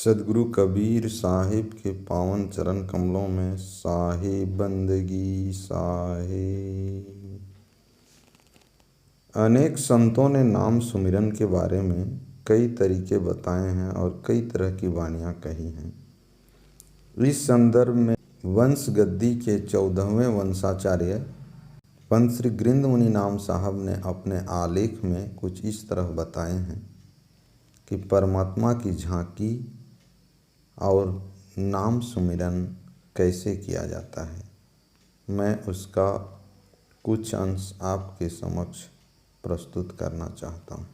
सदगुरु कबीर साहिब के पावन चरण कमलों में साहे बंदगी साहे। अनेक संतों ने नाम सुमिरन के बारे में कई तरीके बताए हैं और कई तरह की वाणियाँ कही हैं। इस संदर्भ में वंश गद्दी के 14वें वंशाचार्य पंत श्री गृंद मुनि नाम साहब ने अपने आलेख में कुछ इस तरह बताए हैं कि परमात्मा की झांकी और नाम सुमिरन कैसे किया जाता है। मैं उसका कुछ अंश आपके समक्ष प्रस्तुत करना चाहता हूँ।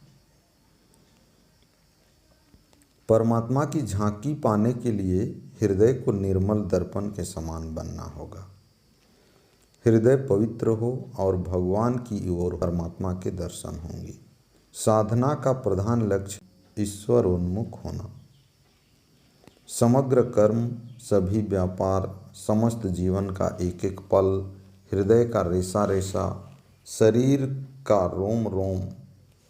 परमात्मा की झांकी पाने के लिए हृदय को निर्मल दर्पण के समान बनना होगा। हृदय पवित्र हो और भगवान की ओर परमात्मा के दर्शन होंगे। साधना का प्रधान लक्ष्य ईश्वर उन्मुख होना। समग्र कर्म, सभी व्यापार, समस्त जीवन का एक एक पल, हृदय का रेसा रेसा, शरीर का रोम रोम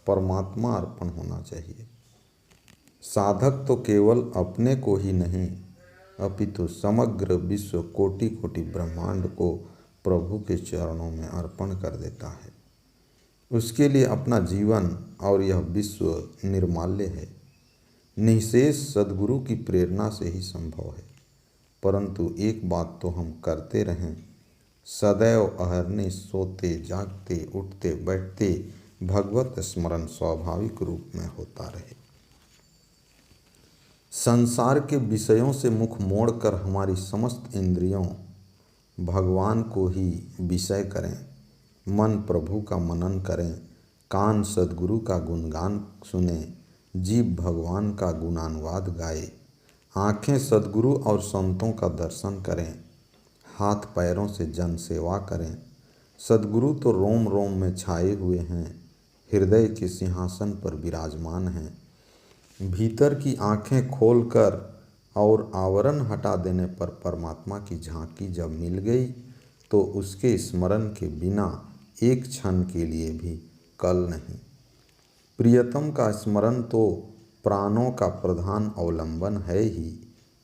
परमात्मा अर्पण होना चाहिए। साधक तो केवल अपने को ही नहीं अपितु समग्र विश्व कोटि कोटि ब्रह्मांड को प्रभु के चरणों में अर्पण कर देता है। उसके लिए अपना जीवन और यह विश्व निर्माल्य है। निःशेष सद्गुरु की प्रेरणा से ही संभव है। परंतु एक बात तो हम करते रहें, सदैव अहरने सोते जागते उठते बैठते भगवत स्मरण स्वाभाविक रूप में होता रहे। संसार के विषयों से मुख मोड़कर हमारी समस्त इंद्रियों भगवान को ही विषय करें। मन प्रभु का मनन करें, कान सद्गुरु का गुणगान सुने, जीभ भगवान का गुणानुवाद गाए, आँखें सद्गुरु और संतों का दर्शन करें, हाथ पैरों से जन सेवा करें। सद्गुरु तो रोम रोम में छाए हुए हैं, हृदय के सिंहासन पर विराजमान हैं। भीतर की आँखें खोलकर और आवरण हटा देने पर परमात्मा की झांकी जब मिल गई तो उसके स्मरण के बिना एक क्षण के लिए भी कल नहीं। प्रियतम का स्मरण तो प्राणों का प्रधान अवलंबन है ही।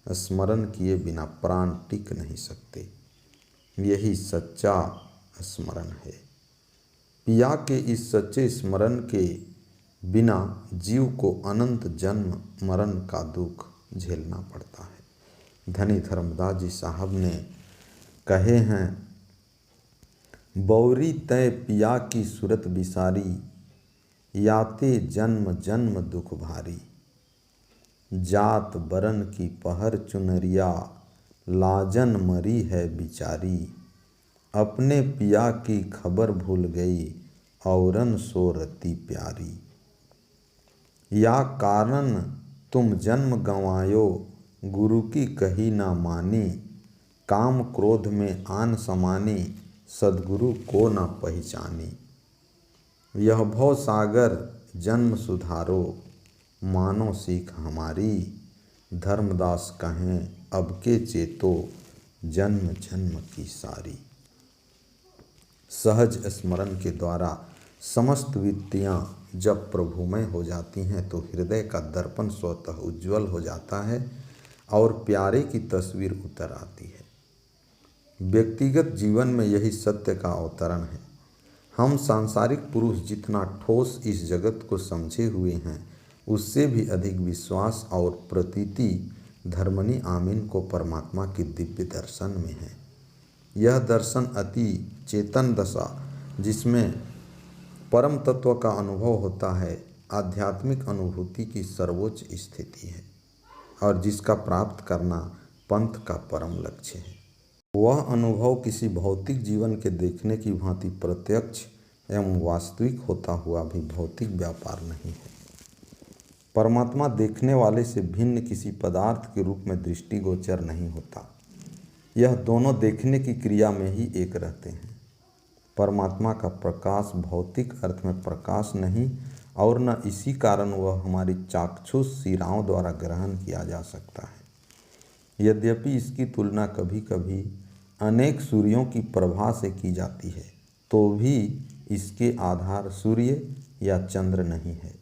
स्मरण किए बिना प्राण टिक नहीं सकते। यही सच्चा स्मरण है। पिया के इस सच्चे स्मरण के बिना जीव को अनंत जन्म मरण का दुख झेलना पड़ता है। धनी धर्मदास जी साहब ने कहे हैं, बौरी तय पिया की सूरत बिसारी, याते जन्म जन्म दुख भारी। जात बरन की पहर चुनरिया, लाजन मरी है बिचारी। अपने पिया की खबर भूल गई, औरन सो रती प्यारी। या कारण तुम जन्म गंवायो, गुरु की कही ना मानी। काम क्रोध में आन समानी, सद्गुरु को ना पहचानी। यह भव सागर जन्म सुधारो, मानो सीख हमारी। धर्मदास कहें अब के चेतो, जन्म जन्म की सारी। सहज स्मरण के द्वारा समस्त वृत्तियाँ जब प्रभुमय हो जाती हैं तो हृदय का दर्पण स्वतः उज्ज्वल हो जाता है और प्यारे की तस्वीर उतर आती है। व्यक्तिगत जीवन में यही सत्य का अवतरण है। हम सांसारिक पुरुष जितना ठोस इस जगत को समझे हुए हैं, उससे भी अधिक विश्वास और प्रतीति धर्मनी आमीन को परमात्मा की दिव्य दर्शन में है। यह दर्शन अति चेतन दशा, जिसमें परम तत्व का अनुभव होता है, आध्यात्मिक अनुभूति की सर्वोच्च स्थिति है और जिसका प्राप्त करना पंथ का परम लक्ष्य है। वह अनुभव किसी भौतिक जीवन के देखने की भांति प्रत्यक्ष एवं वास्तविक होता हुआ भी भौतिक व्यापार नहीं है। परमात्मा देखने वाले से भिन्न किसी पदार्थ के रूप में दृष्टिगोचर नहीं होता। यह दोनों देखने की क्रिया में ही एक रहते हैं। परमात्मा का प्रकाश भौतिक अर्थ में प्रकाश नहीं और न इसी कारण वह हमारी चाक्षुष शिराओं द्वारा ग्रहण किया जा सकता है। यद्यपि इसकी तुलना कभी कभी अनेक सूर्यों की प्रभा से की जाती है, तो भी इसके आधार सूर्य या चंद्र नहीं है।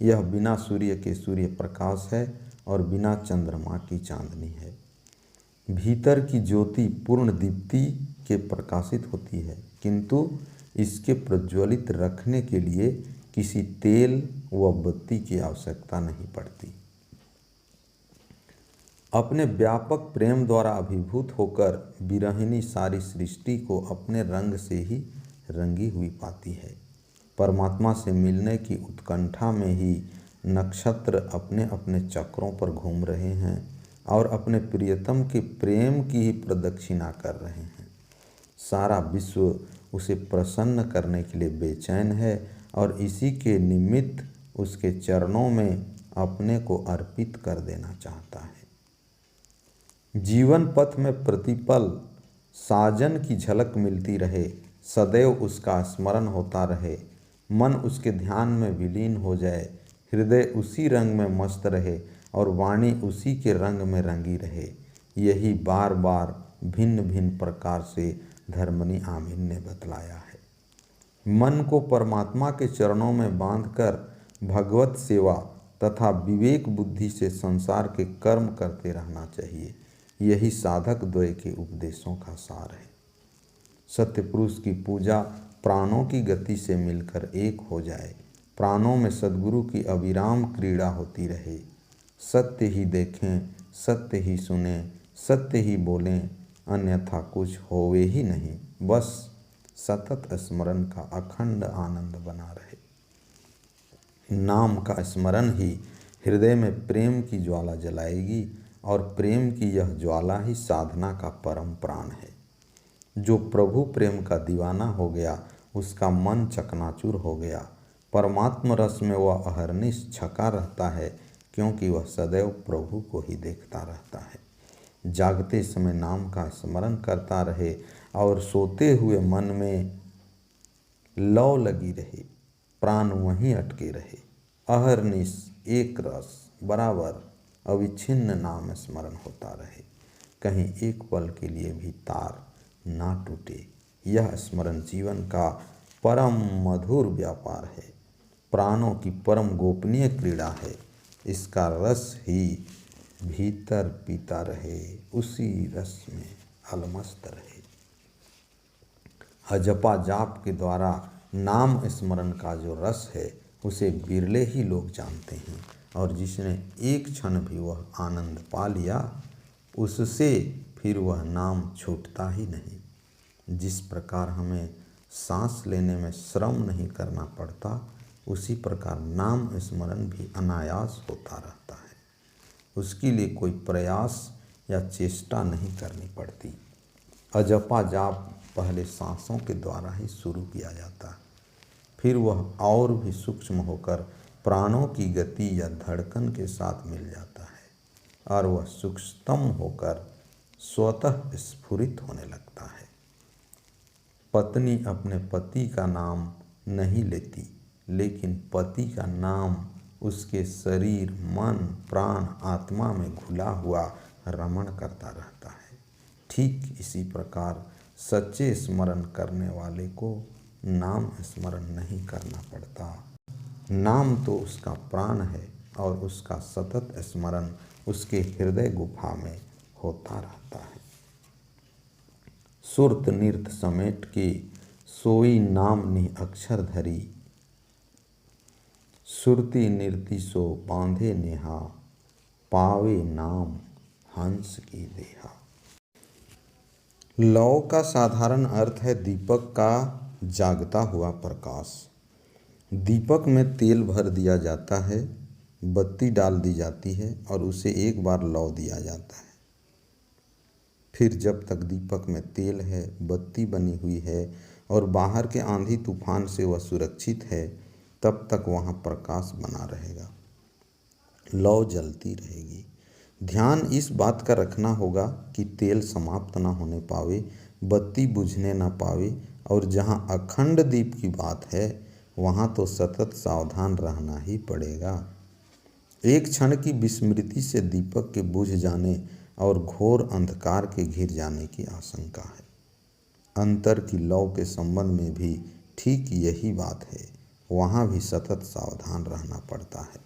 यह बिना सूर्य के सूर्य प्रकाश है और बिना चंद्रमा की चांदनी है। भीतर की ज्योति पूर्ण दीप्ति के प्रकाशित होती है, किंतु इसके प्रज्वलित रखने के लिए किसी तेल व बत्ती की आवश्यकता नहीं पड़ती। अपने व्यापक प्रेम द्वारा अभिभूत होकर विरहिणी सारी सृष्टि को अपने रंग से ही रंगी हुई पाती है। परमात्मा से मिलने की उत्कंठा में ही नक्षत्र अपने अपने चक्रों पर घूम रहे हैं और अपने प्रियतम के प्रेम की ही प्रदक्षिणा कर रहे हैं। सारा विश्व उसे प्रसन्न करने के लिए बेचैन है और इसी के निमित्त उसके चरणों में अपने को अर्पित कर देना चाहता है। जीवन पथ में प्रतिपल साजन की झलक मिलती रहे, सदैव उसका स्मरण होता रहे, मन उसके ध्यान में विलीन हो जाए, हृदय उसी रंग में मस्त रहे और वाणी उसी के रंग में रंगी रहे। यही बार बार भिन्न भिन्न प्रकार से धर्मनी आमीन ने बतलाया है। मन को परमात्मा के चरणों में बांधकर भगवत सेवा तथा विवेक बुद्धि से संसार के कर्म करते रहना चाहिए। यही साधक द्वय के उपदेशों का सार है। सत्य पुरुष की पूजा प्राणों की गति से मिलकर एक हो जाए, प्राणों में सद्गुरु की अविराम क्रीड़ा होती रहे। सत्य ही देखें, सत्य ही सुने, सत्य ही बोलें, अन्यथा कुछ होवे ही नहीं। बस सतत स्मरण का अखंड आनंद बना रहे। नाम का स्मरण ही हृदय में प्रेम की ज्वाला जलाएगी और प्रेम की यह ज्वाला ही साधना का परम प्राण है। जो प्रभु प्रेम का दीवाना हो गया, उसका मन चकनाचूर हो गया। परमात्म रस में वह अहर्निश छका रहता है, क्योंकि वह सदैव प्रभु को ही देखता रहता है। जागते समय नाम का स्मरण करता रहे और सोते हुए मन में लौ लगी रहे, प्राण वहीं अटके रहे। अहर्निश एक रस बराबर अविच्छिन्न नाम स्मरण होता रहे, कहीं एक पल के लिए भी तार ना टूटे। यह स्मरण जीवन का परम मधुर व्यापार है, प्राणों की परम गोपनीय क्रीड़ा है। इसका रस ही भीतर पीता रहे, उसी रस में अलमस्त रहे। अजपा जाप के द्वारा नाम स्मरण का जो रस है, उसे बिरले ही लोग जानते हैं, और जिसने एक क्षण भी वह आनंद पा लिया, उससे फिर वह नाम छूटता ही नहीं। जिस प्रकार हमें सांस लेने में श्रम नहीं करना पड़ता, उसी प्रकार नाम स्मरण भी अनायास होता रहता है। उसके लिए कोई प्रयास या चेष्टा नहीं करनी पड़ती। अजपा जाप पहले सांसों के द्वारा ही शुरू किया जाता है, फिर वह और भी सूक्ष्म होकर प्राणों की गति या धड़कन के साथ मिल जाता है और वह सूक्ष्मतम होकर स्वतः स्फुरित होने लगता है। पत्नी अपने पति का नाम नहीं लेती, लेकिन पति का नाम उसके शरीर, मन, प्राण, आत्मा में घुला हुआ रमण करता रहता है। ठीक इसी प्रकार सच्चे स्मरण करने वाले को नाम स्मरण नहीं करना पड़ता। नाम तो उसका प्राण है और उसका सतत स्मरण उसके हृदय गुफा में होता रहता है। सुरत निर्त समेट के सोई नाम नि अक्षर धरी, सुरती निर्ति सो बांधे नेहा, पावे नाम हंस की देहा। लौ का साधारण अर्थ है दीपक का जागता हुआ प्रकाश। दीपक में तेल भर दिया जाता है, बत्ती डाल दी जाती है और उसे एक बार लौ दिया जाता है। फिर जब तक दीपक में तेल है, बत्ती बनी हुई है और बाहर के आंधी तूफान से वह सुरक्षित है, तब तक वहाँ प्रकाश बना रहेगा, लौ जलती रहेगी। ध्यान इस बात का रखना होगा कि तेल समाप्त ना होने पावे, बत्ती बुझने ना पावे, और जहाँ अखंड दीप की बात है वहाँ तो सतत सावधान रहना ही पड़ेगा। एक क्षण की विस्मृति से दीपक के बुझ जाने और घोर अंधकार के घिर जाने की आशंका है। अंतर की लौ के संबंध में भी ठीक यही बात है, वहाँ भी सतत सावधान रहना पड़ता है।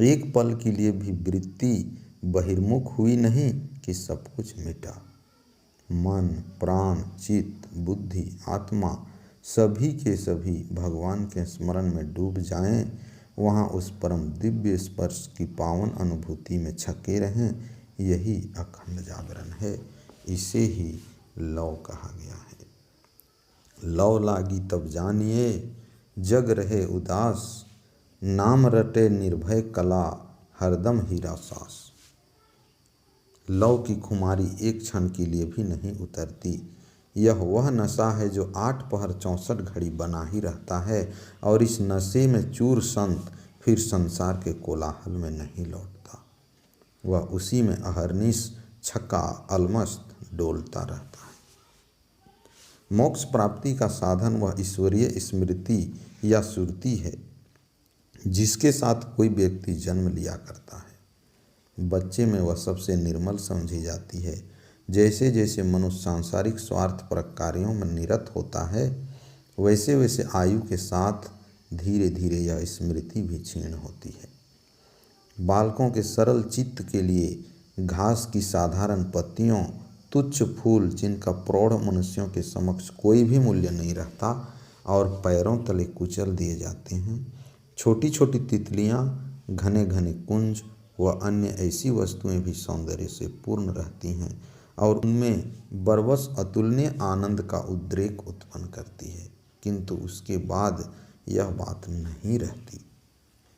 एक पल के लिए भी वृत्ति बहिर्मुख हुई नहीं कि सब कुछ मिटा। मन, प्राण, चित्त, बुद्धि, आत्मा सभी के सभी भगवान के स्मरण में डूब जाएं, वहाँ उस परम दिव्य स्पर्श की पावन अनुभूति में छके रहें, यही अखंड जागरण है। इसे ही लौ कहा गया है। लौ लागी तब जानिए जग रहे उदास, नाम रटे निर्भय कला हरदम हीरा सास। लौ की खुमारी एक क्षण के लिए भी नहीं उतरती। यह वह नशा है जो 8 पहर 64 घड़ी बना ही रहता है, और इस नशे में चूर संत फिर संसार के कोलाहल में नहीं लौटता। वह उसी में अहर्निश छक्का अलमस्त डोलता रहता है। मोक्ष प्राप्ति का साधन वह ईश्वरीय स्मृति या सुरति है जिसके साथ कोई व्यक्ति जन्म लिया करता है। बच्चे में वह सबसे निर्मल समझी जाती है। जैसे जैसे मनुष्य सांसारिक स्वार्थपरक कार्यों में निरत होता है, वैसे वैसे आयु के साथ धीरे धीरे यह स्मृति भी क्षीण होती है। बालकों के सरल चित्त के लिए घास की साधारण पत्तियों, तुच्छ फूल जिनका प्रौढ़ मनुष्यों के समक्ष कोई भी मूल्य नहीं रहता और पैरों तले कुचल दिए जाते हैं, छोटी छोटी तितलियाँ, घने घने कुंज व अन्य ऐसी वस्तुएं भी सौंदर्य से पूर्ण रहती हैं और उनमें बरबस अतुलनीय आनंद का उद्रेक उत्पन्न करती है, किंतु उसके बाद यह बात नहीं रहती।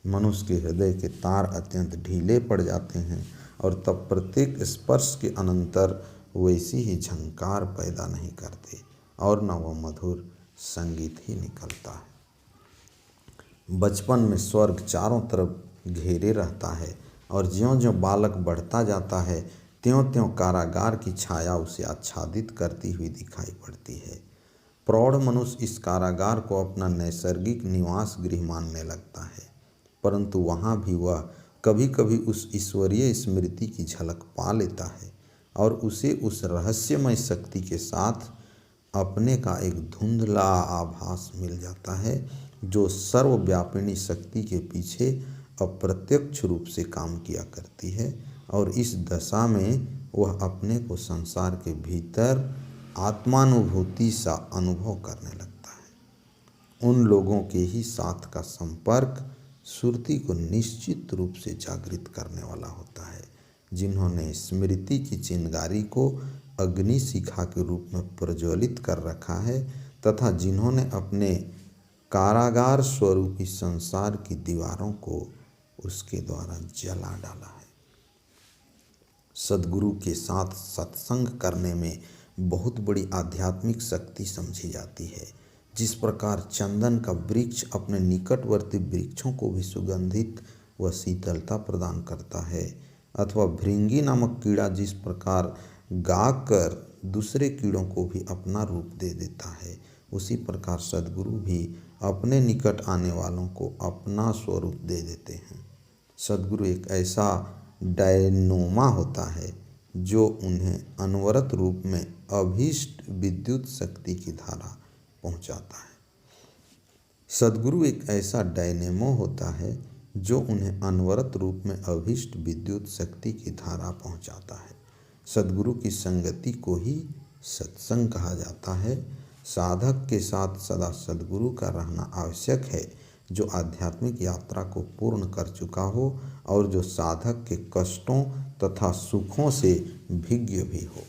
मनुष्य के हृदय के तार अत्यंत ढीले पड़ जाते हैं और तब प्रत्येक स्पर्श के अनंतर वैसी ही झंकार पैदा नहीं करते और न वह मधुर संगीत ही निकलता है। बचपन में स्वर्ग चारों तरफ घेरे रहता है और ज्यों-ज्यों बालक बढ़ता जाता है त्यों-त्यों कारागार की छाया उसे आच्छादित करती हुई दिखाई पड़ती है। प्रौढ़ मनुष्य इस कारागार को अपना नैसर्गिक निवास गृह मानने लगता है, परंतु वहाँ भी वह कभी कभी उस ईश्वरीय स्मृति की झलक पा लेता है और उसे उस रहस्यमय शक्ति के साथ अपने का एक धुंधला आभास मिल जाता है जो सर्वव्यापिनी शक्ति के पीछे अप्रत्यक्ष रूप से काम किया करती है, और इस दशा में वह अपने को संसार के भीतर आत्मानुभूति सा अनुभव करने लगता है। उन लोगों के ही साथ का संपर्क सुरति को निश्चित रूप से जागृत करने वाला होता है, जिन्होंने स्मृति की चिंगारी को अग्नि शिखा के रूप में प्रज्वलित कर रखा है तथा जिन्होंने अपने कारागार स्वरूपी संसार की दीवारों को उसके द्वारा जला डाला है। सद्गुरु के साथ सत्संग करने में बहुत बड़ी आध्यात्मिक शक्ति समझी जाती है। जिस प्रकार चंदन का वृक्ष अपने निकटवर्ती वृक्षों को भी सुगंधित व शीतलता प्रदान करता है, अथवा भृंगी नामक कीड़ा जिस प्रकार गाकर दूसरे कीड़ों को भी अपना रूप दे देता है, उसी प्रकार सद्गुरु भी अपने निकट आने वालों को अपना स्वरूप दे देते हैं। सद्गुरु एक ऐसा डायनोमा होता है जो उन्हें अनवरत रूप में अभीष्ट विद्युत शक्ति की धारा पहुंचाता है। सद्गुरु एक ऐसा डायनेमो होता है जो उन्हें अनवरत रूप में अभीष्ट विद्युत शक्ति की धारा पहुंचाता है। सद्गुरु की संगति को ही सत्संग कहा जाता है। साधक के साथ सदा सद्गुरु का रहना आवश्यक है, जो आध्यात्मिक यात्रा को पूर्ण कर चुका हो और जो साधक के कष्टों तथा सुखों से भिज्ञ भी हो।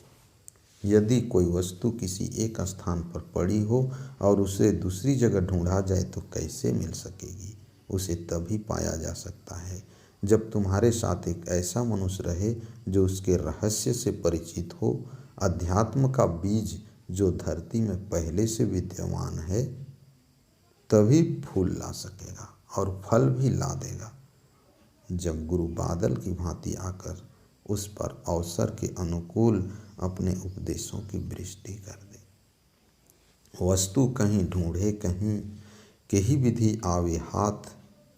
यदि कोई वस्तु किसी एक स्थान पर पड़ी हो और उसे दूसरी जगह ढूंढा जाए तो कैसे मिल सकेगी? उसे तभी पाया जा सकता है जब तुम्हारे साथ एक ऐसा मनुष्य रहे जो उसके रहस्य से परिचित हो। अध्यात्म का बीज जो धरती में पहले से विद्यमान है तभी फूल ला सकेगा और फल भी ला देगा, जब गुरु बादल की भांति आकर उस पर अवसर के अनुकूल अपने उपदेशों की वृष्टि कर दे। वस्तु कहीं ढूंढे कहीं, केही विधि आवे हाथ,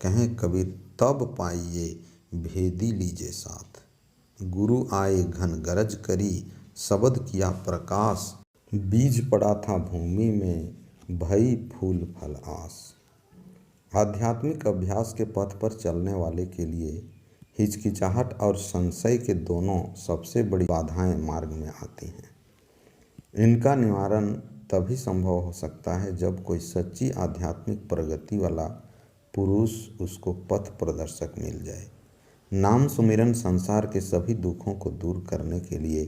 कहें कबीर तब पाइए भेदी लीजे साथ। गुरु आए घन गरज करी, शब्द किया प्रकाश, बीज पड़ा था भूमि में, भई फूल फल आस। आध्यात्मिक अभ्यास के पथ पर चलने वाले के लिए हिचकिचाहट और संशय के दोनों सबसे बड़ी बाधाएं मार्ग में आती हैं। इनका निवारण तभी संभव हो सकता है जब कोई सच्ची आध्यात्मिक प्रगति वाला पुरुष उसको पथ प्रदर्शक मिल जाए। नाम सुमिरन संसार के सभी दुखों को दूर करने के लिए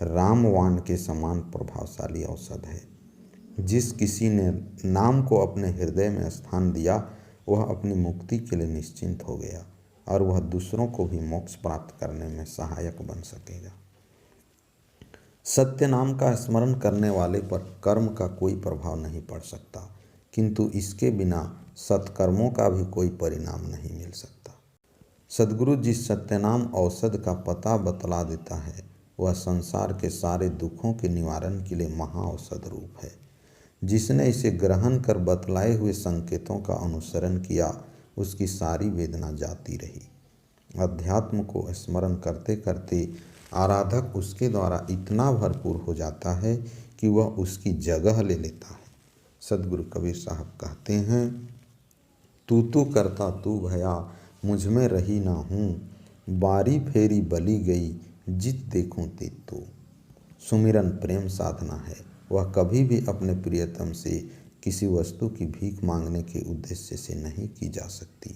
रामबाण के समान प्रभावशाली औषध है। जिस किसी ने नाम को अपने हृदय में स्थान दिया वह अपनी मुक्ति के लिए निश्चिंत हो गया और वह दूसरों को भी मोक्ष प्राप्त करने में सहायक बन सकेगा। सत्य नाम का स्मरण करने वाले पर कर्म का कोई प्रभाव नहीं पड़ सकता, किंतु इसके बिना सत्कर्मों का भी कोई परिणाम नहीं मिल सकता। सद्गुरु जिस सत्यनाम औषध का पता बतला देता है वह संसार के सारे दुखों के निवारण के लिए महाऔषध रूप है। जिसने इसे ग्रहण कर बतलाए हुए संकेतों का अनुसरण किया उसकी सारी वेदना जाती रही। अध्यात्म को स्मरण करते करते आराधक उसके द्वारा इतना भरपूर हो जाता है कि वह उसकी जगह ले लेता है। सद्गुरु कबीर साहब कहते हैं, तू करता तू भया मुझ में रही ना हूँ, बारी फेरी बली गई जित देखूं तित तू। सुमिरन प्रेम साधना है। वह कभी भी अपने प्रियतम से किसी वस्तु की भीख मांगने के उद्देश्य से नहीं की जा सकती,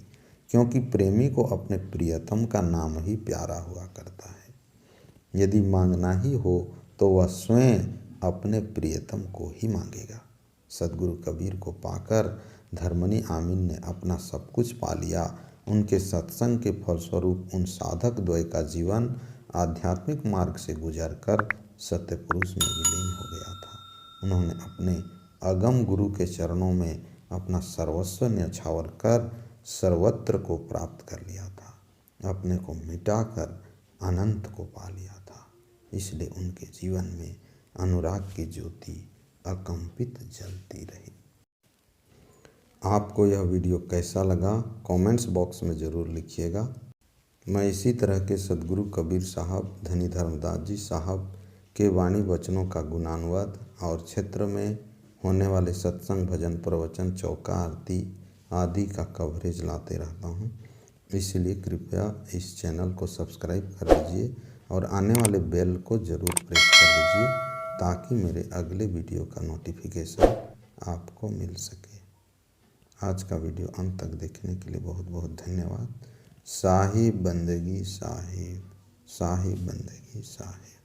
क्योंकि प्रेमी को अपने प्रियतम का नाम ही प्यारा हुआ करता है। यदि मांगना ही हो तो वह स्वयं अपने प्रियतम को ही मांगेगा। सद्गुरु कबीर को पाकर धर्मनी आमीन ने अपना सब कुछ पा लिया। उनके सत्संग के फलस्वरूप उन साधक द्वय का जीवन आध्यात्मिक मार्ग से गुजरकर सत्य पुरुष में विलीन हो गया था। उन्होंने अपने अगम गुरु के चरणों में अपना सर्वस्व न्यौछावर कर सर्वत्र को प्राप्त कर लिया था, अपने को मिटाकर अनंत को पा लिया था। इसलिए उनके जीवन में अनुराग की ज्योति अकंपित जलती रही। आपको यह वीडियो कैसा लगा कमेंट्स बॉक्स में ज़रूर लिखिएगा। मैं इसी तरह के सद्गुरु कबीर साहब, धनी धर्मदास जी साहब के वाणी वचनों का गुणानुवाद और क्षेत्र में होने वाले सत्संग, भजन, प्रवचन, चौका आरती आदि का कवरेज लाते रहता हूँ। इसलिए कृपया इस चैनल को सब्सक्राइब कर लीजिए और आने वाले बेल को ज़रूर प्रेस कर लीजिए ताकि मेरे अगले वीडियो का नोटिफिकेशन आपको मिल सके। आज का वीडियो अंत तक देखने के लिए बहुत बहुत धन्यवाद। साहिब बंदगी साहिब, साहिब बंदगी साहिब।